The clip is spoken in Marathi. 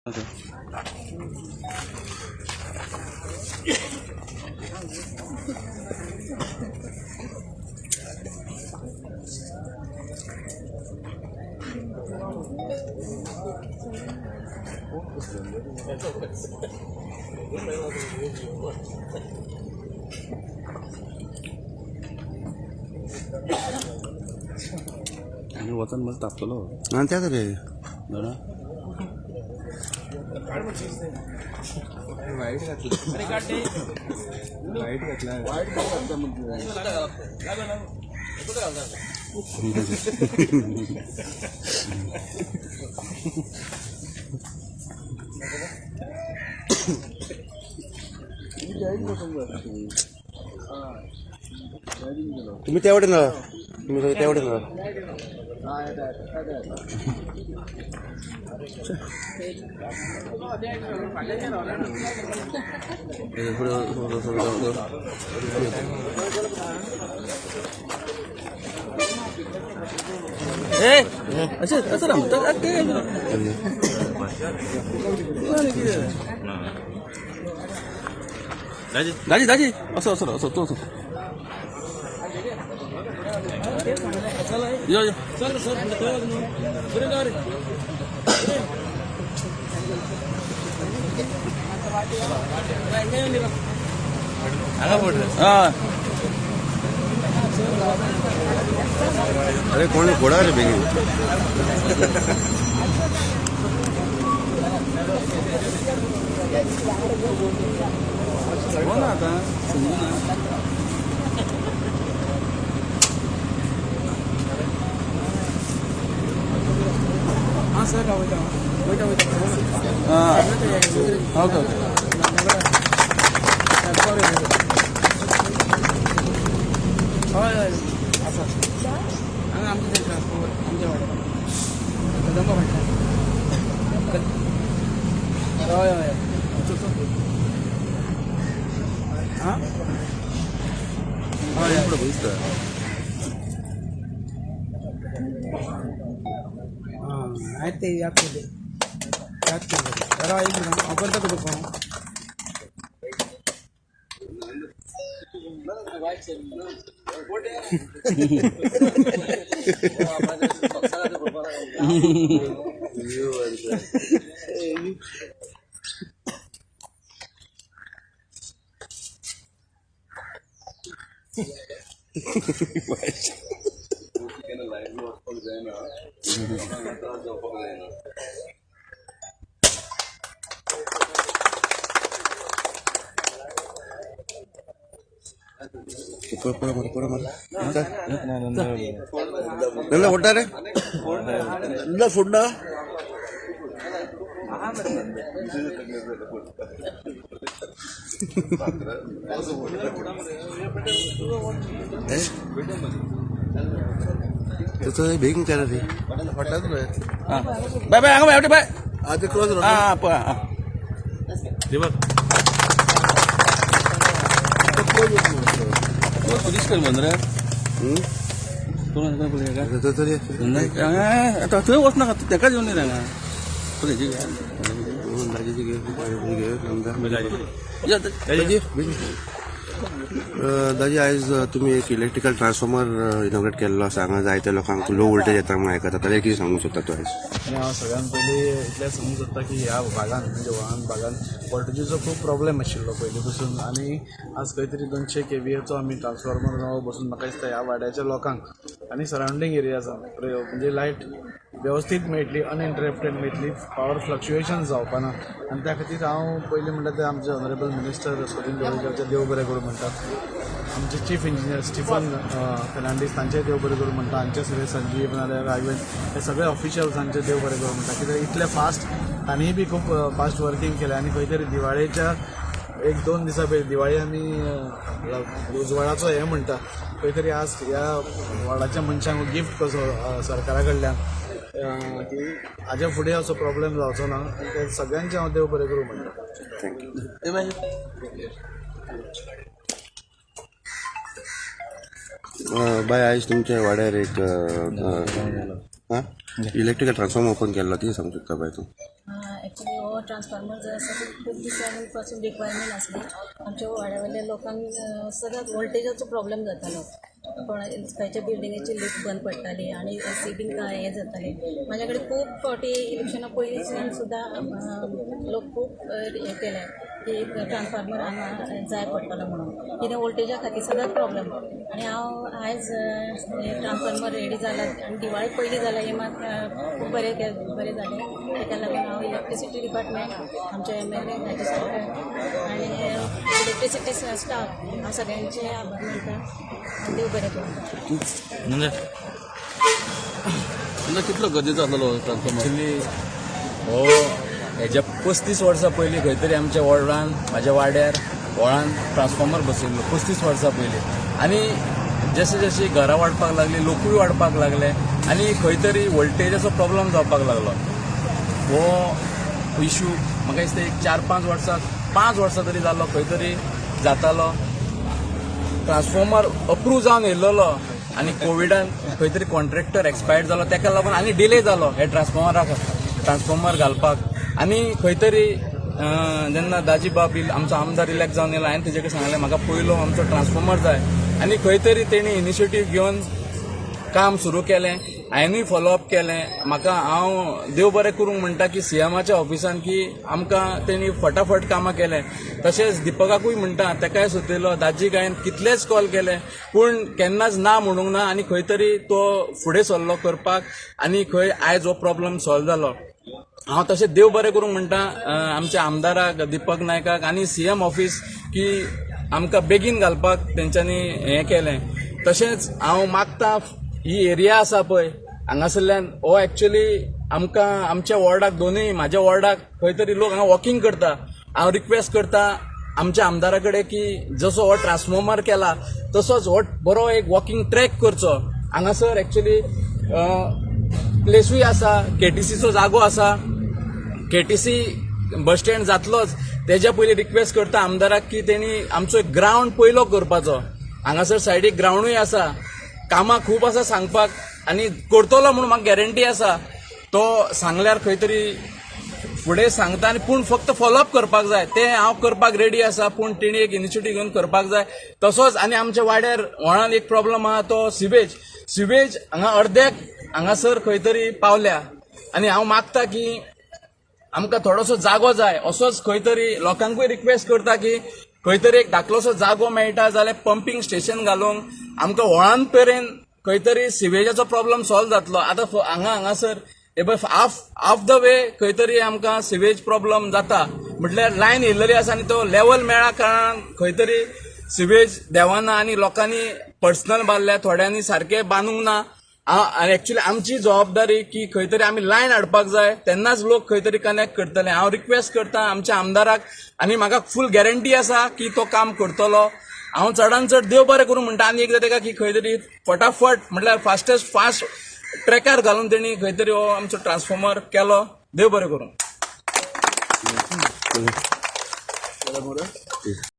आणि वचन मग तापतलो आणि त्या तरी जरा वाईट घातला तुम्ही तेवढे ना तुम्ही तेवढे ना असं राहतं दाजी दाजी असं असं असं तो असं यो यो अरे कोण घोडा रे बेगी हो ना आता समजू ना हां सर हां ओके ओके हय हय आसा हांगा आमचें ट्रान्सपोर्ट आमच्या वाड्यार कदंबा फाटल्यान हय हय हां हय हय बघितलं ಆಯ್ತು ಯಾಕೆ ಯಾಕೆ ಯಾರೋ ಆಗಿದ್ರು ಅಬ್ಬರ್ದ ಕೊಡಬೇಕು ನನ್ನ ಒಟ್ಟಾರೆ ಇಲ್ಲ ಫುಡ್ त्याचं बेगिंग करा रे बाय बाय बाय बाय आधी क्लोज हां कर बंदरा आता थंय वचना तेका येवन येना दाजी आयज तुम्ही एक इलेक्ट्रिकल ट्रान्सफॉर्मर इनॉग्रेट केल्लो आसा हांगा जायत्या लोकांक लो वोल्टेज येता म्हणून आयकता ताल्यार कितें सांगूंक सोदता तूं आयज हांव सगळ्यान पयलीं इतलें सांगूंक सोदता की ह्या भागांत म्हणजे वाहन भागांत वोल्टेजीचो खूब प्रॉब्लेम आशिल्लो पयलीं पसून आनी आज खंय तरी 200 kVAचो आमी ट्रान्सफॉर्मर नवो बसून म्हाका दिसता ह्या वाड्याच्या लोकांक आनी सरावंडींग एरियाजांत म्हणजे लायट वेवस्थीत मेळटली अनइंटरप्टेड मेळटली पावर फ्लक्च्युएशन जावपाना आनी त्या खातीर हांव पयलीं म्हणटा ते आमचे ऑनरेबल मिनिस्टर सुनील देवळीकरचे देव बरें करूं म्हणटात आमचे चीफ इंजिनियर स्टिफन फेर्नांडीस तांचेय देव बरें करूं म्हणटा हांचे सगळे संजीव नाल्यार राघवेन हे सगळे ऑफिशियल्सांचे देव बरें करूं म्हणटा कित्याक इतले फास्ट तांणीय बी खूब फास्ट वर्कींग केलें आनी खंय तरी दिवाळेच्या 1-2 दिसां पयलीं दिवाळी आमी उजवाडाचो हें म्हणटा खंय तरी आज ह्या वार्डाच्या मनशांक गिफ्ट कसो सरकारा कडल्यान की हाजे फुडें असो प्रॉब्लेम जावचो ना ते सगळ्यांचे हांव देव बरें करूं म्हणटा बाय आयज तुमच्या वाड्यार एक इलेक्ट्रिकल ट्रान्सफॉर्मर ओपन केल्लो कितें सांगूंक शकता बाय तूं? ॲक्च्युली हो ट्रान्सफॉर्मर जो आसा तो खूब दिसांपासून रिक्वायरमेंट आसली आमच्या वाड्यावयल्या लोकांक सदांच वोल्टेजाचो प्रॉब्लेम जातालो. पण खंयच्या बिल्डिंगेची लिफ्ट बंद पडटाली आनी एसी बीन हें जातालें. म्हाजे कडेन खूब फावटी इलेक्शना पयलींच्यान सुद्दां लोक खूब हें केलें की ट्रान्सफॉर्मर हांगा जाय पडटलो म्हणून, कितें वोल्टेजा खातीर सदांच प्रॉब्लेम. आनी हांव आयज ट्रान्सफॉर्मर रेडी जाला आनी दिवाळी पयलीं जाला हें मात खूब बरें जालें. ताका लागून हांव इलेक्ट्रिसिटी डिपार्टमेंट, आमचे MLA राज्य सरकार आनी इलेक्ट्रिसिटी स्टाफ हांव सगळ्यांचे आभार मानता. देव बरें करूं. म्हणजे कितलो गरजेचो आसलो ट्रान्सफॉर्मर? ॲक्च्युली हो हेज्या 35 वर्सां पयलीं खंय तरी आमच्या वॉर्डान, म्हाज्या वाड्यार व्हळान ट्रान्सफॉर्मर बसयल्लो 35 वर्सां पयलीं. आनी जशें जशें घरां वाडपाक लागलीं, लोकूय वाडपाक लागले आनी खंय तरी वोल्टेजाचो प्रॉब्लेम जावपाक लागलो. हो इश्यू म्हाका दिसता एक 4-5 वर्सां, 5 वर्सां तरी जालो खंय तरी जातालो. ट्रान्सफॉर्मर अप्रूव जावन येयल्लो आनी कोविडान खंय तरी कॉन्ट्रॅक्टर एक्सपायर्ड जालो, ताका लागून आनी डिले जालो हे ट्रान्सफॉर्मर घालपाक. आनी खंय तरी जेन्ना दाजी बाब आमचो आमदार इलेक्ट जावन येयलो, हांवें तेजे कडेन सांगलें म्हाका पयलो आमचो ट्रान्सफॉर्मर जाय. आनी खंय तरी तेणी इनिशिएटीव घेवन काम सुरू केलें. हांवेंय फॉलोअप केलें. हांव देव बरें करूंक म्हणटा की CMच्या ऑफिसान की आमकां तेणी फटाफट कामां केलें. तशेंच दिपकाकूय म्हणटा, ताकाय सुतयलो, दाजीक हांवें कितलेच कॉल केले पूण केन्नाच ना म्हणूंक ना. आनी खंय तरी तो फुडें सरलो करपाक आनी खंय आयज हो प्रॉब्लेम सॉल्व जालो. हांव तशें देव बरें करूंक म्हणटा आमच्या आमदाराक दीपक नायकाक आनी CM ऑफिस की आमकां बेगीन घालपाक तेंच्यांनी हें केलें. तशेंच हांव मागता ही एरिया आसा पळय हांगासरल्यान हो ॲक्च्युली आमकां आमच्या वॉर्डाक दोनूय म्हाज्या वॉर्डाक खंय तरी लोक हांगा वॉकिंग करता. हांव रिक्वेस्ट करता आमच्या आमदारा कडेन की जसो हो ट्रान्सफॉर्मर केला तसोच हो बरो एक वॉकिंग ट्रॅक करचो. हांगासर ॲक्च्युली प्लेसूय आसा, KTCचो जागो आसा, KTC बस स्टँड जातलोच. तेज्या पयलीं रिक्वेस्ट करता आमदाराक की तेणी आमचो एक ग्रावंड पयलो करपाचो. हांगासर सायडीक ग्रावंडूय आसा, कामां खूब आसा सांगपाक आनी करतलो म्हणून म्हाका गॅरंटी आसा. तो सांगल्यार खंय तरी फुडें सांगता आनी पूण फक्त फॉलोअप करपाक जाय. तें हांव करपाक रेडी आसा पूण तेणी एक इनिशिएटीव घेवन करपाक जाय. तसोच आनी आमच्या वाड्यार व्हळान एक प्रॉब्लेम आहा तो सिवेज हांगा अर्द्याक हांगासर खंय तरी पावल्या. आनी हांव मागता की आमकां थोडोसो जागो जाय. असोच खंय तरी लोकांकूय रिक्वेस्ट करता की खंय तरी एक धाकलोसो जागो मेळटा जाल्यार पंपिंग स्टेशन घालूंक आमकां व्हळान पेरेन खंय तरी सिवेजाचो प्रॉब्लेम सॉल्व जातलो. आतां हांगासर हाफ द वे खंय तरी आमकां सिवेज प्रॉब्लेम जाता म्हटल्यार लायन येयल्ली आसा आनी तो लेवल मेळ्ळा कारणान खंय तरी सिवेज देवाना आनी लोकांनी पर्सनल बांदल्या, थोड्यांनी सारकें बांदूंक ना. आनी एक्चुअली आमची जबाबदारी की खंय तरी आमी लायन हाडपाक जाय तेन्नाच लोक खंय तरी कनेक्ट करतले. हांव रिक्वेस्ट करता आमच्या आमदाराक आनी म्हाका फूल गॅरंटी आसा की तो काम करतलो. हांव चडान चड देव बरें करूं म्हणटा आनी एकदां ताका की खंय तरी फटाफट म्हटल्यार फास्ट ट्रॅकार घालून तेणी खंय तरी हो आमचो ट्रान्सफॉर्मर केलो. देव बरें करूं.